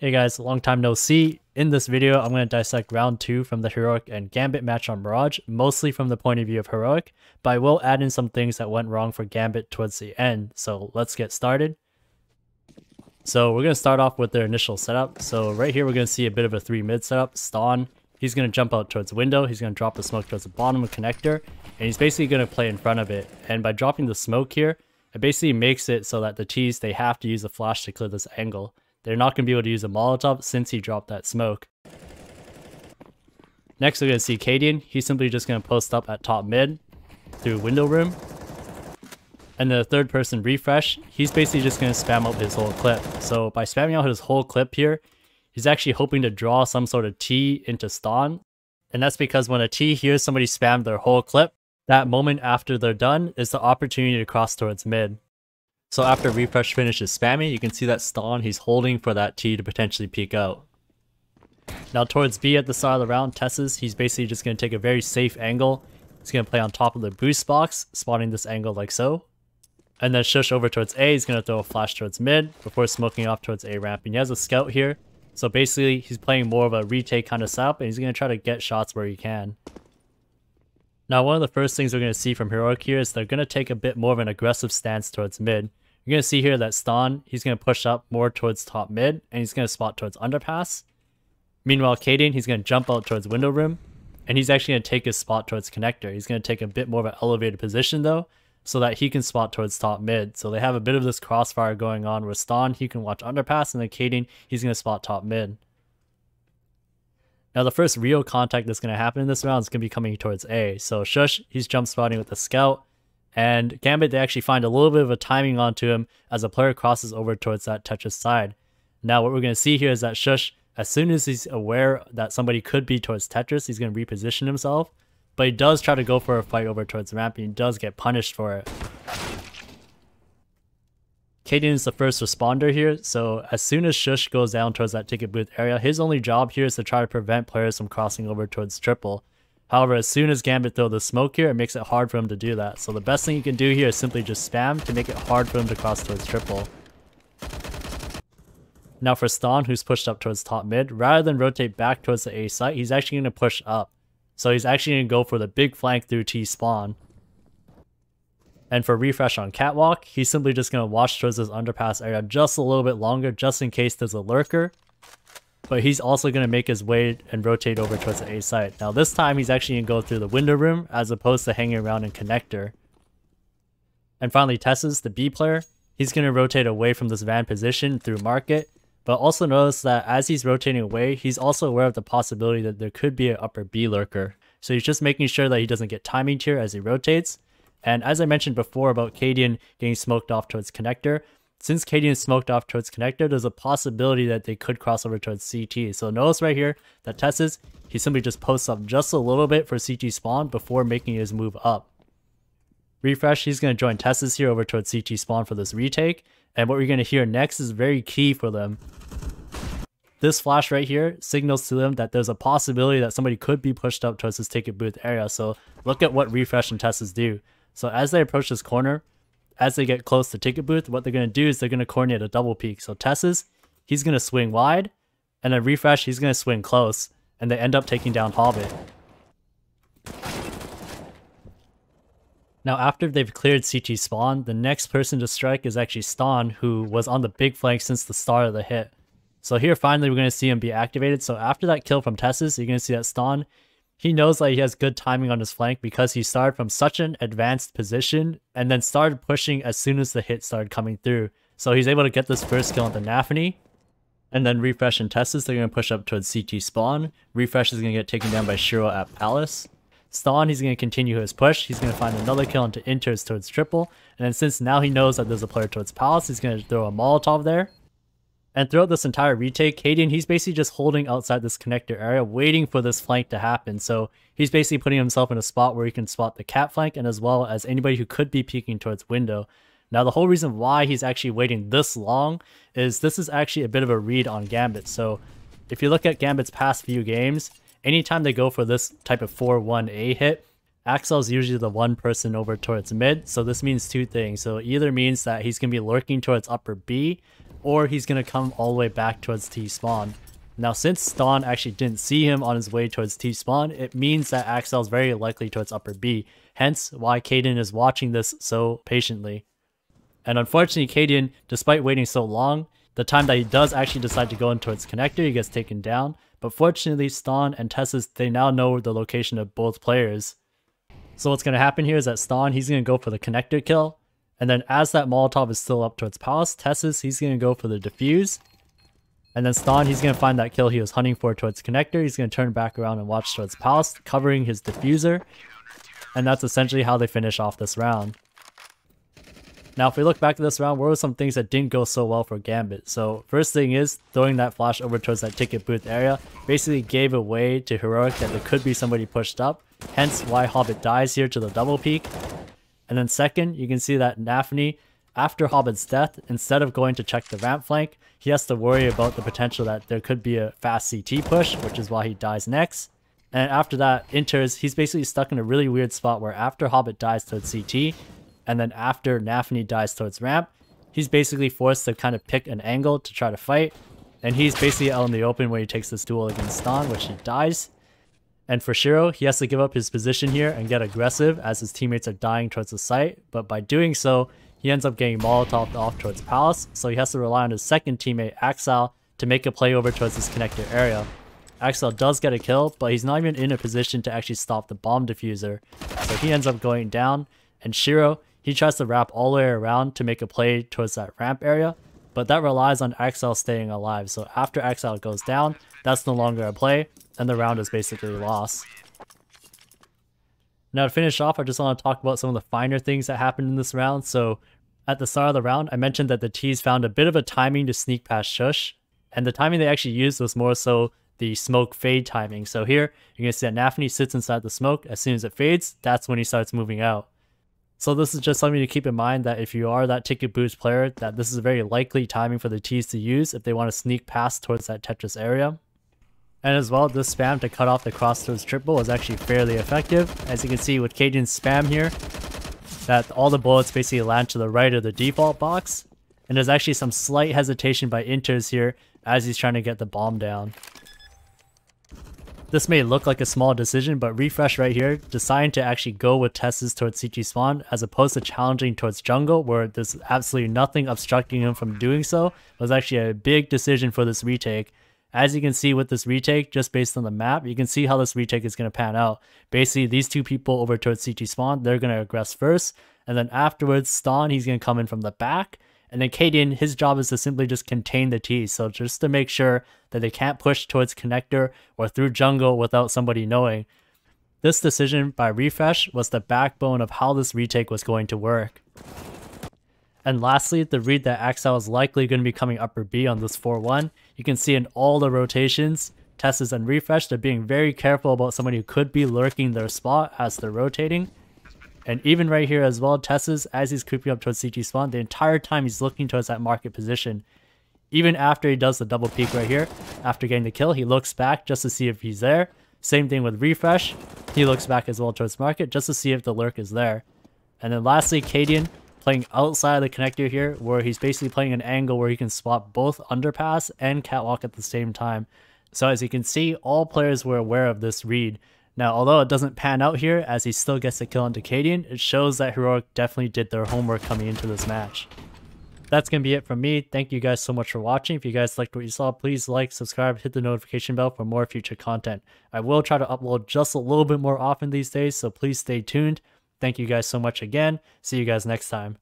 Hey guys, long time no see. In this video, I'm going to dissect round 2 from the Heroic and Gambit match on Mirage, mostly from the point of view of Heroic, but I will add in some things that went wrong for Gambit towards the end, so let's get started. So we're going to start off with their initial setup. So right here, we're going to see a bit of a 3 mid setup. Ston, he's going to jump out towards window, he's going to drop the smoke towards the bottom of connector, and he's basically going to play in front of it. And by dropping the smoke here, it basically makes it so that the T's, they have to use a flash to clear this angle. They're not going to be able to use a Molotov since he dropped that smoke. Next, we're going to see Cadian. He's simply just going to post up at top mid through window room. And the third person Refresh, he's basically just going to spam out his whole clip. So by spamming out his whole clip here, he's actually hoping to draw some sort of T into Ston. And that's because when a T hears somebody spam their whole clip, that moment after they're done is the opportunity to cross towards mid. So after Refresh finishes spamming, you can see that Ston, he's holding for that T to potentially peek out. Now towards B at the start of the round, Tessus, he's basically just going to take a very safe angle. He's going to play on top of the boost box, spotting this angle like so. And then shush over towards A, he's going to throw a flash towards mid before smoking off towards A ramp. And he has a scout here, so basically he's playing more of a retake kind of setup, and he's going to try to get shots where he can. Now one of the first things we're going to see from Heroic here is they're going to take a bit more of an aggressive stance towards mid. You're going to see here that Ston, he's going to push up more towards top mid, and he's going to spot towards underpass. Meanwhile, Cadian, he's going to jump out towards window room, and he's actually going to take his spot towards connector. He's going to take a bit more of an elevated position though, so that he can spot towards top mid. So they have a bit of this crossfire going on where Ston, he can watch underpass, and then Cadian, he's going to spot top mid. Now the first real contact that's going to happen in this round is going to be coming towards A. So Shush, he's jump spotting with the scout. And Gambit, they actually find a little bit of a timing onto him as a player crosses over towards that Tetris side. Now what we're going to see here is that Shush, as soon as he's aware that somebody could be towards Tetris, he's going to reposition himself. But he does try to go for a fight over towards ramp, and he does get punished for it. Cadian is the first responder here, so as soon as Shush goes down towards that ticket booth area, his only job here is to try to prevent players from crossing over towards triple. However, as soon as Gambit throws the smoke here, it makes it hard for him to do that. So the best thing you can do here is simply just spam to make it hard for him to cross towards triple. Now for Ston, who's pushed up towards top mid, rather than rotate back towards the A site, he's actually going to push up. So he's actually going to go for the big flank through T spawn. And for Refresh on Catwalk, he's simply just going to watch towards this underpass area just a little bit longer, just in case there's a lurker. But he's also going to make his way and rotate over towards the A site. Now this time he's actually going to go through the window room as opposed to hanging around in connector. And finally Tessus, the B player, he's going to rotate away from this van position through market. But also notice that as he's rotating away, he's also aware of the possibility that there could be an upper B lurker. So he's just making sure that he doesn't get timing here as he rotates. And as I mentioned before about Cadian getting smoked off towards connector, since Cadian smoked off towards connector, there's a possibility that they could cross over towards CT. So notice right here that Tessus, he simply just posts up just a little bit for CT spawn before making his move up. Refresh, he's going to join Tessus here over towards CT spawn for this retake. And what we're going to hear next is very key for them. This flash right here signals to them that there's a possibility that somebody could be pushed up towards this ticket booth area. So look at what Refresh and Tessus do. So as they approach this corner, as they get close to ticket booth, what they're going to do is they're going to coordinate a double peek. So Tessus, he's going to swing wide, and then Refresh, he's going to swing close, and they end up taking down Hobbit. Now after they've cleared CT spawn, the next person to strike is actually Ston, who was on the big flank since the start of the hit. So here finally we're going to see him be activated. So after that kill from Tessus, you're going to see that Ston, he knows that he has good timing on his flank because he started from such an advanced position and then started pushing as soon as the hit started coming through. So he's able to get this first kill on the Nafany. And then Refresh and Tessus, they're going to push up towards CT spawn. Refresh is going to get taken down by Shiro at Palace. Ston, he's going to continue his push. He's going to find another kill into Inters towards triple. And then since now he knows that there's a player towards Palace, he's going to throw a Molotov there. And throughout this entire retake, Cadian, he's basically just holding outside this connector area, waiting for this flank to happen. So he's basically putting himself in a spot where he can spot the cat flank and as well as anybody who could be peeking towards window. Now the whole reason why he's actually waiting this long is this is actually a bit of a read on Gambit. So if you look at Gambit's past few games, anytime they go for this type of 4-1A hit, Axel's usually the one person over towards mid. So this means two things. So it either means that he's going to be lurking towards upper B, or he's going to come all the way back towards T-spawn. Now since Ston actually didn't see him on his way towards T-spawn, it means that Axel is very likely towards upper B, hence why Kaden is watching this so patiently. And unfortunately Kaden, despite waiting so long, the time that he does actually decide to go in towards connector, he gets taken down. But fortunately, Ston and Tessus, they now know the location of both players. So what's going to happen here is that Ston, he's going to go for the connector kill. And then as that Molotov is still up towards Palace, Tessus, he's going to go for the defuse. And then Ston, he's going to find that kill he was hunting for towards connector. He's going to turn back around and watch towards Palace, covering his diffuser. And that's essentially how they finish off this round. Now, if we look back at this round, what were some things that didn't go so well for Gambit? So, first thing is, throwing that flash over towards that ticket booth area basically gave away to Heroic that there could be somebody pushed up, hence why Hobbit dies here to the double peek. And then second, you can see that Nafny, after Hobbit's death, instead of going to check the ramp flank, he has to worry about the potential that there could be a fast CT push, which is why he dies next. And after that, Inters, he's basically stuck in a really weird spot where after Hobbit dies towards CT, and then after Nafny dies towards ramp, he's basically forced to kind of pick an angle to try to fight. And he's basically out in the open when he takes this duel against Ston, which he dies. And for Shiro, he has to give up his position here and get aggressive as his teammates are dying towards the site. But by doing so, he ends up getting Molotoved off towards Palace. So he has to rely on his second teammate, Axel, to make a play over towards this connector area. Axel does get a kill, but he's not even in a position to actually stop the bomb diffuser. So he ends up going down. And Shiro, he tries to wrap all the way around to make a play towards that ramp area, but that relies on Axel staying alive. So after Axel goes down, that's no longer a play, and the round is basically lost. Now to finish off, I just want to talk about some of the finer things that happened in this round. So at the start of the round, I mentioned that the T's found a bit of a timing to sneak past Shush, and the timing they actually used was more so the smoke fade timing. So here, you're going to see that Nafny sits inside the smoke. As soon as it fades, that's when he starts moving out. So this is just something to keep in mind, that if you are that ticket boost player, that this is a very likely timing for the T's to use if they want to sneak past towards that Tetris area. And as well, this spam to cut off the cross towards triple was actually fairly effective. As you can see with Cajun's spam here, that all the bullets basically land to the right of the default box. And there's actually some slight hesitation by Inters here as he's trying to get the bomb down. This may look like a small decision, but Refresh right here deciding to actually go with Tessus towards CT spawn as opposed to challenging towards jungle where there's absolutely nothing obstructing him from doing so was actually a big decision for this retake. As you can see with this retake, just based on the map, you can see how this retake is going to pan out. Basically, these two people over towards CT spawn, they're going to aggress first, and then afterwards, Ston, he's going to come in from the back. And then Kaden, his job is to simply just contain the T. So just to make sure that they can't push towards connector or through jungle without somebody knowing. This decision by Refresh was the backbone of how this retake was going to work. And lastly, the read that Axel is likely going to be coming upper B on this 4-1. You can see in all the rotations, Tessus and Refresh, they're being very careful about somebody who could be lurking their spot as they're rotating. And even right here as well, Tessus, as he's creeping up towards CT spawn, the entire time he's looking towards that market position. Even after he does the double peek right here, after getting the kill, he looks back just to see if he's there. Same thing with Refresh. He looks back as well towards market just to see if the lurk is there. And then lastly, Cadian playing outside of the connector here, where he's basically playing an angle where he can spot both underpass and catwalk at the same time. So as you can see, all players were aware of this read. Now, although it doesn't pan out here as he still gets the kill into Cadian, it shows that Heroic definitely did their homework coming into this match. That's going to be it from me. Thank you guys so much for watching. If you guys liked what you saw, please like, subscribe, hit the notification bell for more future content. I will try to upload just a little bit more often these days, so please stay tuned. Thank you guys so much again. See you guys next time.